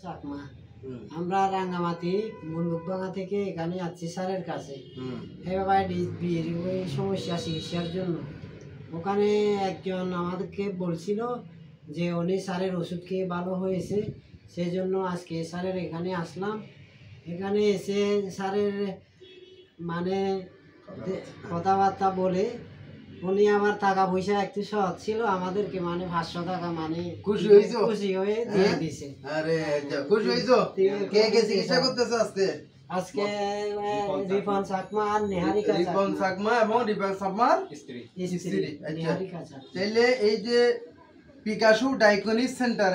চাকমা আমরা রাঙ্গামাটি বন্দুকভাঙা থেকে এখানে যাচ্ছি স্যারের কাছে এভাবে ডিসবির ওই সমস্যা চিকিৎসার জন্য। ওখানে একজন আমাদেরকে বলছিল যে উনি স্যারের ওষুধ খেয়ে ভালো হয়েছে, সেই জন্য আজকে স্যারের এখানে আসলাম। এখানে এসে স্যারের মানে কথাবার্তা বলে উনি আমার টাকা পয়সা একটু সহজ ছিল, আমাদেরকে মানে 500 টাকা মানে খুশি হয়ে দিয়ে দিছে। আরে খুশি হইছো? কে কে চিকিৎসা করতেছে আজকে? আজকে রিপন চাকমা আর নেহারিকা রিপন চাকমা এবং রিপন চাকমার স্ত্রী। নেহারিকা চাকমা। তাইলে এই যে পিকাসু ডায়াগনস্টিক সেন্টার,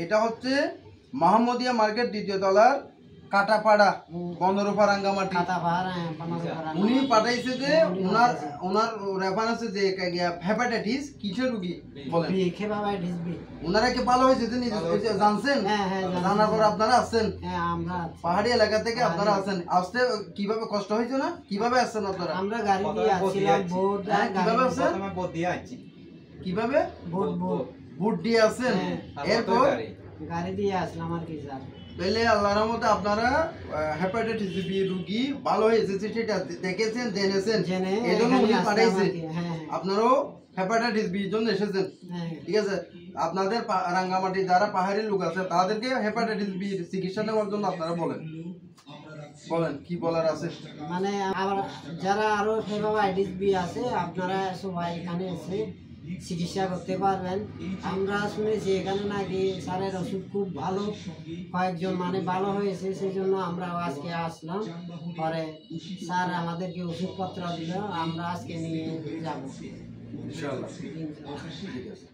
এটা হচ্ছে মোহাম্মদিয়া মার্কেট 2য় তলার কাটাপাড়া বন্দরপাড়া রাঙ্গামাটি। উনি পাঠাইছে যে ওনার রেফারেন্সে যে হেপাটাইটিস কিসের রোগী বলেন, ওনারা কি ভালো হয়েছে জানছেন? জানার পর আপনারা আসছেন পাহাড়ি এলাকা থেকে, আপনারা আসছেন। আসতে কিভাবে কষ্ট হয়েছে না? কিভাবে আসছেন আপনারা? আমরা গাড়ি দিয়ে আসছিলাম, কিভাবে আসছেন? কিভাবে? বুট দিয়ে আসছেন, এরপর গাড়ি দিয়ে আসলাম আর কি স্যার। তাহলে আল্লাহর রহমতে আপনারা হেপাটাইটিস বি রোগী ভালো হয়েছে সেটা দেখেছেন, জেনেছেন, এজন্য উনি পাঠাইছে। আপনারাও হেপাটাইটিস বি জন্য এসেছেন, ঠিক আছে? আপনাদের রাঙ্গামাটি যারা পাহাড়ি লোক আছে তাদেরকে হেপাটাইটিস বি চিকিৎসা নেওয়ার জন্য আপনারা বলেন কি বলার আছে। মানে আবার যারা আরো হেপাটাইটিস বি আছে আপনারা সবাই এখানে এসে চিকিৎসা করতে পারবেন। আমরা শুনেছি এখানে নাকি স্যারের ওষুধ খুব ভালো, কয়েকজন মানে ভালো হয়েছে, সেই জন্য আমরা আজকে আসলাম। পরে স্যার আমাদেরকে ওষুধপত্র দিল, আমরা আজকে নিয়ে যাব ইনশাআল্লাহ। ঠিক আছে।